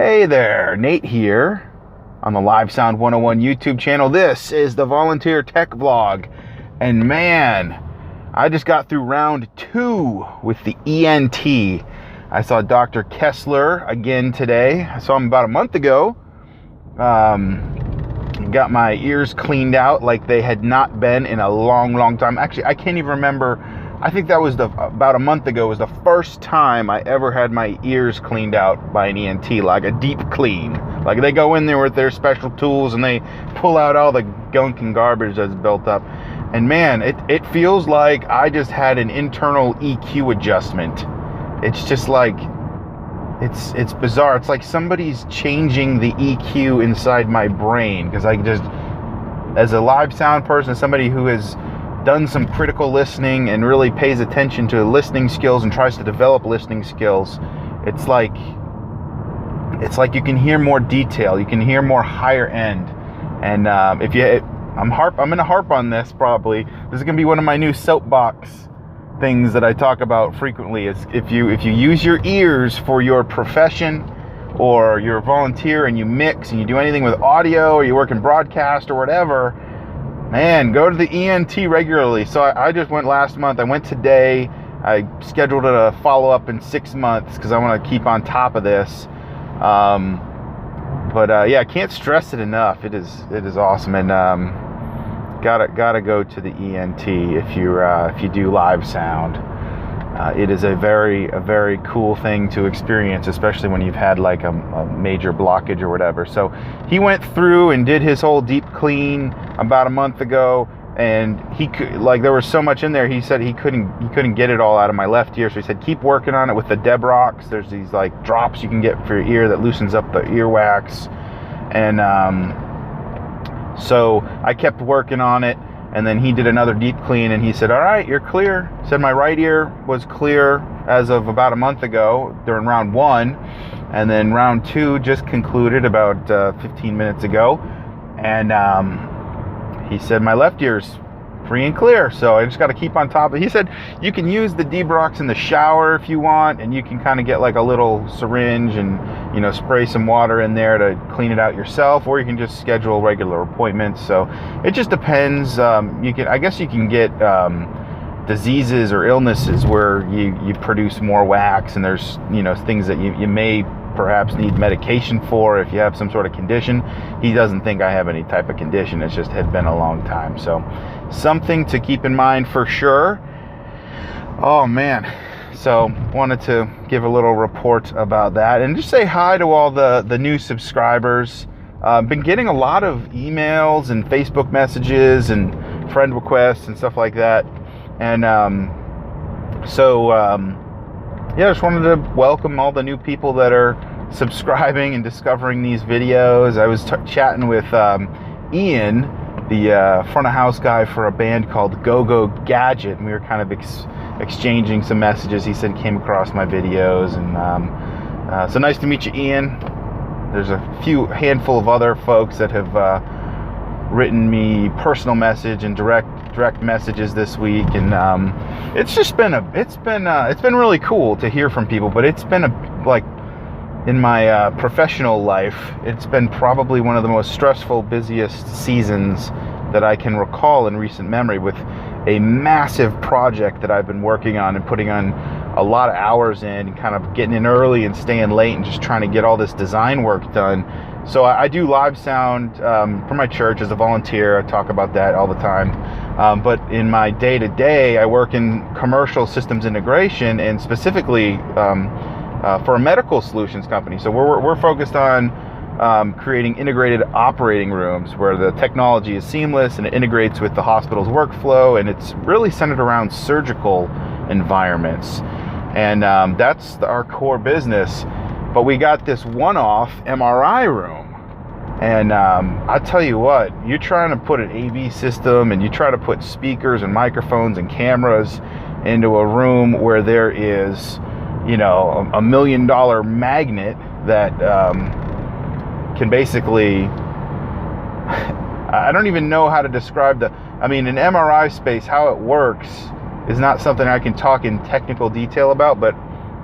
Hey there, Nate here on the Live Sound 101 YouTube channel. This is the Volunteer Tech Vlog. And man, I just got through round 2 with the ENT. I saw Dr. Kessler again today. I saw him about a month ago. Got my ears cleaned out like they had not been in a long time. Actually, I can't even remember. I think that was about a month ago was the first time I ever had my ears cleaned out by an ENT, like a deep clean. Like they go in there with their special tools and they pull out all the gunk and garbage that's built up. And man, it feels like I just had an internal EQ adjustment. It's just like, it's bizarre. It's like somebody's changing the EQ inside my brain, because I just, as a live sound person, somebody who has done some critical listening and really pays attention to listening skills and tries to develop listening skills, it's like you can hear more detail, you can hear more higher end. And I'm gonna harp on this probably. This is gonna be one of my new soapbox things that I talk about frequently. Is if you use your ears for your profession, or you're a volunteer and you mix and you do anything with audio, or you work in broadcast or whatever, man, go to the ENT regularly. So I just went last month. I went today. I scheduled a follow-up in 6 months because I want to keep on top of this. Yeah, I can't stress it enough. It is awesome, and gotta go to the ENT if you do live sound. It is a very cool thing to experience, especially when you've had like a major blockage or whatever. So he went through and did his whole deep clean about a month ago, and he could, like, there was so much in there. He said he couldn't get it all out of my left ear, so he said keep working on it with the Debrox. There's these like drops you can get for your ear that loosens up the earwax, and so I kept working on it. And then he did another deep clean, and he said, all right, you're clear. Said my right ear was clear as of about a month ago during round 1. And then round 2 just concluded about 15 minutes ago. And he said my left ear's free and clear. So I just got to keep on top of it. He said you can use the Debrox in the shower if you want, and you can kind of get like a little syringe and, you know, spray some water in there to clean it out yourself, or you can just schedule regular appointments. So it just depends. I guess you can get diseases or illnesses where you produce more wax, and there's, you know, things that you may perhaps need medication for if you have some sort of condition. He doesn't think I have any type of condition. It's just had been a long time. So something to keep in mind for sure. Oh man. So wanted to give a little report about that and just say hi to all the new subscribers. Been getting a lot of emails and Facebook messages and friend requests and stuff like that. And yeah, just wanted to welcome all the new people that are subscribing and discovering these videos. I was chatting with Ian, the front of house guy for a band called Go Go Gadget, and we were kind of exchanging some messages. He said he came across my videos, and so nice to meet you, Ian. There's a handful of other folks that have written me personal message and direct messages this week, and it's just been it's been really cool to hear from people. But it's been like in my professional life, it's been probably one of the most stressful, busiest seasons that I can recall in recent memory, with a massive project that I've been working on and putting on a lot of hours in, and kind of getting in early and staying late and just trying to get all this design work done. So I do live sound for my church as a volunteer. I talk about that all the time. But in my day-to-day, I work in commercial systems integration, and specifically for a medical solutions company. So we're focused on creating integrated operating rooms where the technology is seamless and it integrates with the hospital's workflow, and it's really centered around surgical environments. And that's our core business. But we got this one-off MRI room, and I tell you what, you're trying to put an AV system and you try to put speakers and microphones and cameras into a room where there is, you know, $1 million magnet that can basically, I don't even know how to describe an MRI space, how it works is not something I can talk in technical detail about, but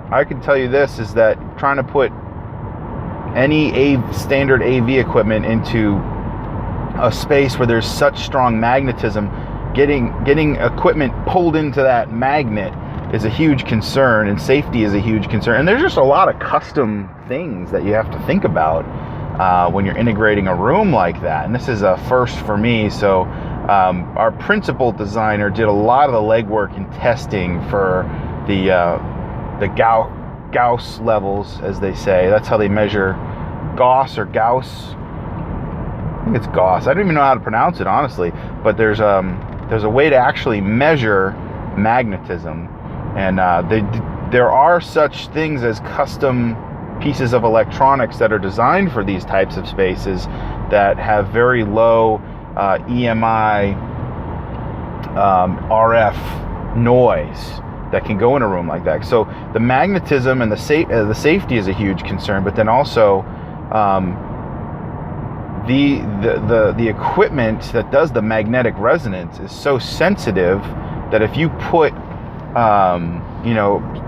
I can tell you this, is that trying to put any standard AV equipment into a space where there's such strong magnetism, getting equipment pulled into that magnet is a huge concern, and safety is a huge concern. And there's just a lot of custom things that you have to think about when you're integrating a room like that. And this is a first for me. So our principal designer did a lot of the legwork and testing for the Gauss levels, as they say. That's how they measure Gauss or Gauss. I think it's Gauss. I don't even know how to pronounce it, honestly. But there's a way to actually measure magnetism, and there are such things as custom pieces of electronics that are designed for these types of spaces that have very low EMI RF noise that can go in a room like that. So the magnetism and the safety is a huge concern, but then also the equipment that does the magnetic resonance is so sensitive that if you put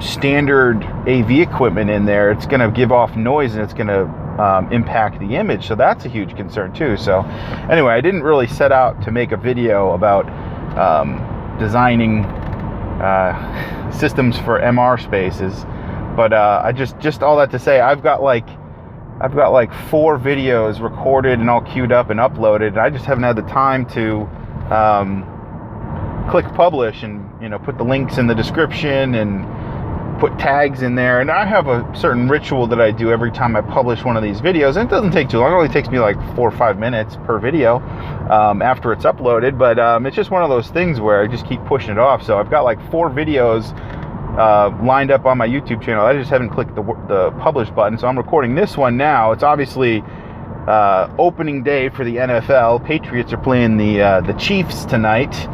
standard AV equipment in there, it's going to give off noise and it's going to impact the image. So that's a huge concern too. So anyway, I didn't really set out to make a video about designing systems for MR spaces, but I just all that to say, I've got like 4 videos recorded and all queued up and uploaded, and I just haven't had the time to click publish and put the links in the description and put tags in there. And I have a certain ritual that I do every time I publish one of these videos, and it doesn't take too long. It only takes me like 4 or 5 minutes per video after it's uploaded, but it's just one of those things where I just keep pushing it off. So I've got like 4 videos lined up on my YouTube channel. I just haven't clicked the publish button, so I'm recording this one now. It's obviously opening day for the NFL. Patriots are playing the Chiefs tonight,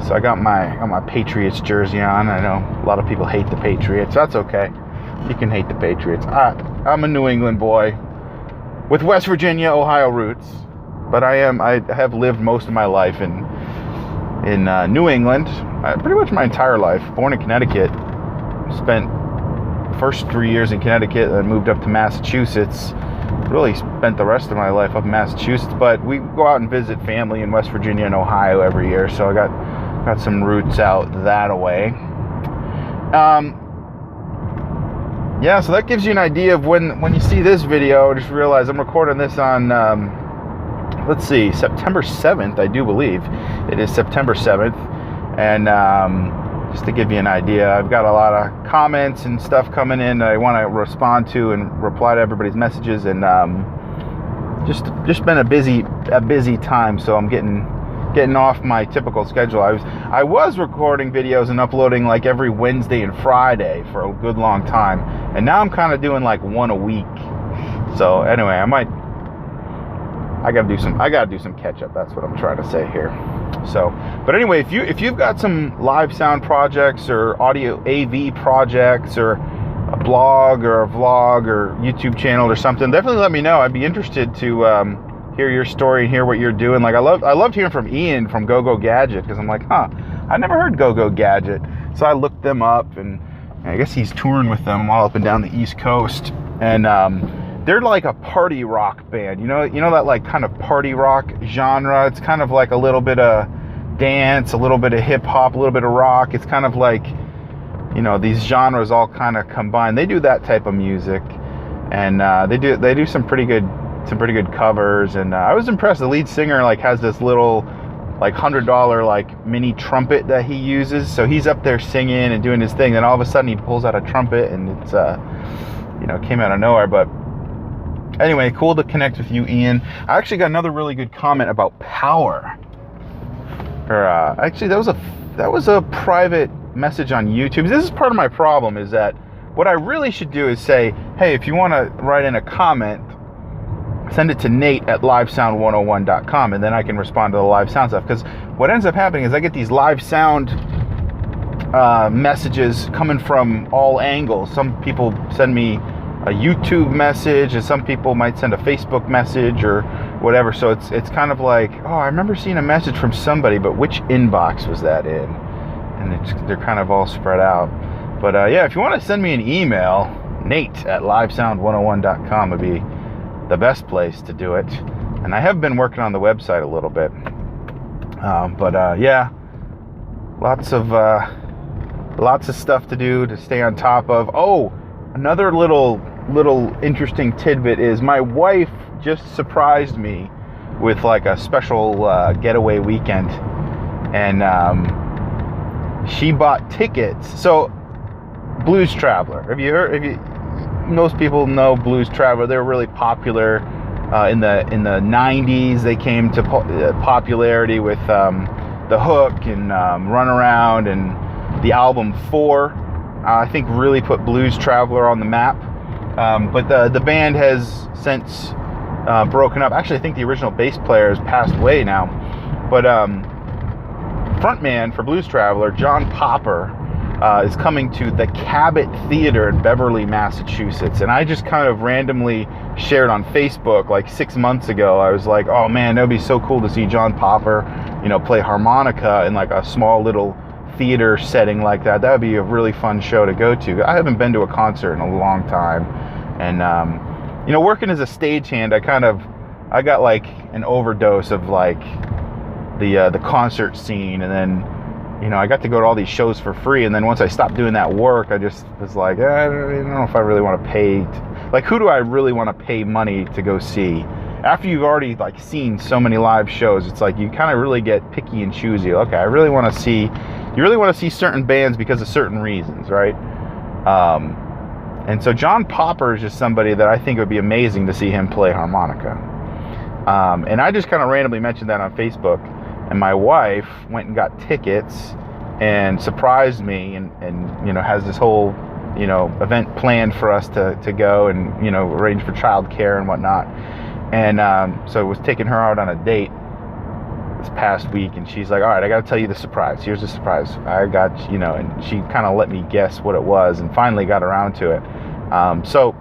so I got my Patriots jersey on. I know a lot of people hate the Patriots. That's okay. You can hate the Patriots. I'm a New England boy with West Virginia, Ohio roots, but I have lived most of my life in New England. Pretty much my entire life. Born in Connecticut. Spent first 3 years in Connecticut, then moved up to Massachusetts. Really spent the rest of my life up in Massachusetts, but we go out and visit family in West Virginia and Ohio every year, so I got some roots out that way. Yeah, so that gives you an idea of when you see this video. Just realize I'm recording this on let's see, September 7th, I do believe it is September 7th. And just to give you an idea, I've got a lot of comments and stuff coming in that I want to respond to and reply to everybody's messages, and just been a busy time, so I'm getting off my typical schedule. I was recording videos and uploading like every Wednesday and Friday for a good long time, and now I'm kind of doing like one a week. So anyway, I gotta do some catch up. That's what I'm trying to say here. So, but anyway, if you've got some live sound projects or audio AV projects or a blog or a vlog or YouTube channel or something, definitely let me know. I'd be interested to hear your story and hear what you're doing. Like I loved hearing from Ian from Go Gadget, because I'm like, I never heard Go Gadget. So I looked them up, and I guess he's touring with them all up and down the East Coast, and they're like a party rock band. You know that like kind of party rock genre. It's kind of like a little bit of dance, a little bit of hip hop, a little bit of rock. It's kind of like, these genres all kind of combined. They do that type of music, and they do some pretty good covers. And I was impressed. The lead singer like has this little like $100 like mini trumpet that he uses. So he's up there singing and doing his thing. Then all of a sudden he pulls out a trumpet, and it's came out of nowhere. But anyway, cool to connect with you, Ian. I actually got another really good comment about power. Actually, that was a private message on YouTube. This is part of my problem, is that what I really should do is say, hey, if you want to write in a comment, send it to nate@livesound101.com, and then I can respond to the live sound stuff. Because what ends up happening is I get these live sound messages coming from all angles. Some people send me a YouTube message, and some people might send a Facebook message or whatever. So it's kind of like, I remember seeing a message from somebody, but which inbox was that in? And they're kind of all spread out. But yeah, if you want to send me an email, nate@livesound101.com would be the best place to do it. And I have been working on the website a little bit. Yeah, lots of stuff to do to stay on top of. Oh, another little interesting tidbit is my wife just surprised me with like a special getaway weekend, and she bought tickets. So Blues Traveler, have you heard? Most people know Blues Traveler. They were really popular in the 90s. They came to popularity with The Hook and Run Around, and the album 4 I think really put Blues Traveler on the map. But the band has since broken up. Actually, I think the original bass player has passed away now. But frontman for Blues Traveler, John Popper, is coming to the Cabot Theater in Beverly, Massachusetts. And I just kind of randomly shared on Facebook like 6 months ago. I was like, oh man, that would be so cool to see John Popper, play harmonica in like a small little theater setting like that. That would be a really fun show to go to. I haven't been to a concert in a long time. And, working as a stagehand, I got like an overdose of like the concert scene. And then, I got to go to all these shows for free. And then once I stopped doing that work, I just was like, I don't know if I really want to pay. Like, who do I really want to pay money to go see? After you've already like seen so many live shows, it's like you kind of really get picky and choosy. Okay, you really want to see certain bands because of certain reasons, right? And so John Popper is just somebody that I think it would be amazing to see him play harmonica. And I just kind of randomly mentioned that on Facebook. And my wife went and got tickets and surprised me and has this whole, event planned for us to go and, arrange for childcare and whatnot. And so I was taking her out on a date this past week, and she's like, all right, I got to tell you the surprise. Here's the surprise. I got, and she kind of let me guess what it was and finally got around to it. So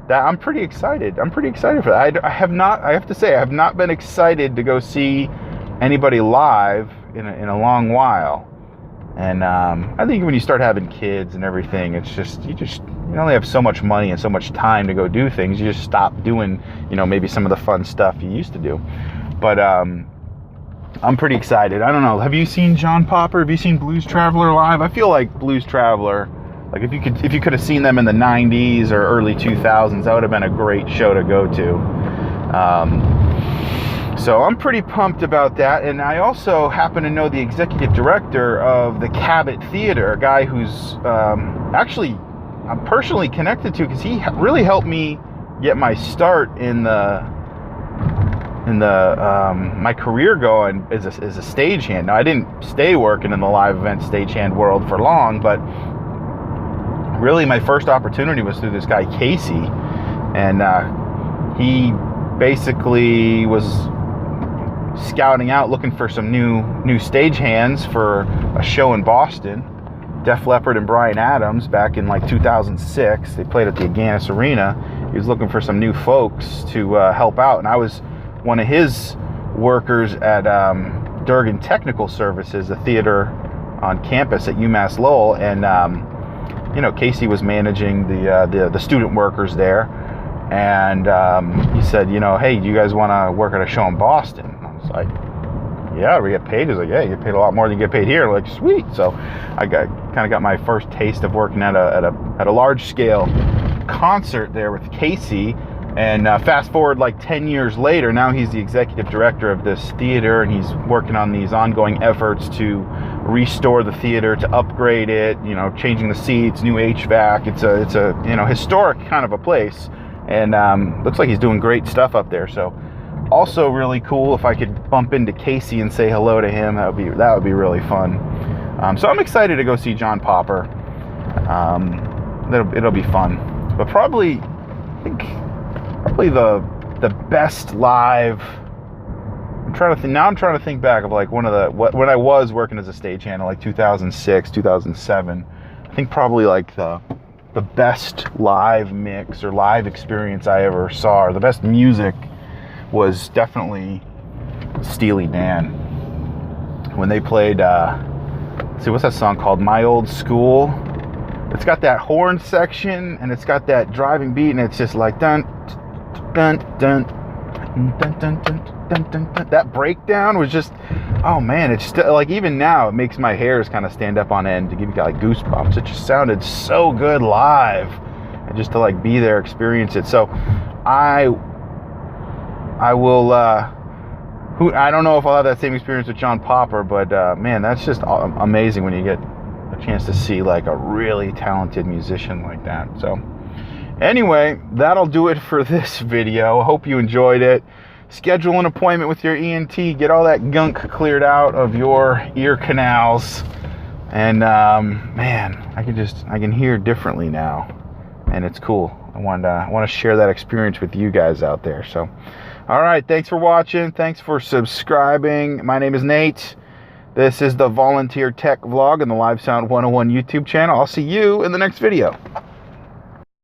that I'm pretty excited. I'm pretty excited for that. I have to say, I have not been excited to go see anybody live in a long while. And I think when you start having kids and everything, it's just you only have so much money and so much time to go do things. You just stop doing maybe some of the fun stuff you used to do. But I'm pretty excited. I don't know, have you seen John Popper? Have you seen Blues Traveler live? I feel like Blues Traveler, like if you could have seen them in the 90s or early 2000s, that would have been a great show to go to. So I'm pretty pumped about that. And I also happen to know the executive director of the Cabot Theater, a guy who's actually I'm personally connected to, because he really helped me get my start in my career going as a stagehand. Now, I didn't stay working in the live event stagehand world for long, but really my first opportunity was through this guy Casey, and he basically was scouting out, looking for some new stagehands for a show in Boston. Def Leppard and Bryan Adams back in like 2006. They played at the Agganis Arena. He was looking for some new folks to help out, and I was one of his workers at Durgan Technical Services, a theater on campus at UMass Lowell, and Casey was managing the student workers there, and he said, hey, do you guys want to work at a show in Boston? And I was like, yeah, we get paid. He's like, yeah, you get paid a lot more than you get paid here. I'm like, sweet. So I kind of got my first taste of working at a large scale concert there with Casey. And fast forward like 10 years later, now he's the executive director of this theater, and he's working on these ongoing efforts to restore the theater, to upgrade it, changing the seats, new HVAC. It's a historic kind of a place, and looks like he's doing great stuff up there. So also really cool if I could bump into Casey and say hello to him. That would be really fun. So I'm excited to go see John Popper. It'll be fun, but probably the best live. I'm trying to think back of like when I was working as a stagehand, like 2006, 2007. I think probably like the best live mix or live experience I ever saw, or the best music, was definitely Steely Dan. When they played, what's that song called? My Old School. It's got that horn section, and it's got that driving beat, and it's just like dun, dun, dun, dun, dun, dun, dun, dun, dun. That breakdown was just, oh man, it's still like, even now it makes my hairs kind of stand up on end to give you like goosebumps. It just sounded so good live, and just to like be there, experience it. So I will I don't know if I'll have that same experience with John Popper, but man, that's just amazing when you get a chance to see like a really talented musician like that. So anyway, that'll do it for this video. I hope you enjoyed it. Schedule an appointment with your ENT. Get all that gunk cleared out of your ear canals. And man, I can hear differently now, and it's cool. I want to share that experience with you guys out there. So, all right, thanks for watching. Thanks for subscribing. My name is Nate. This is the Volunteer Tech Vlog on the Live Sound 101 YouTube channel. I'll see you in the next video.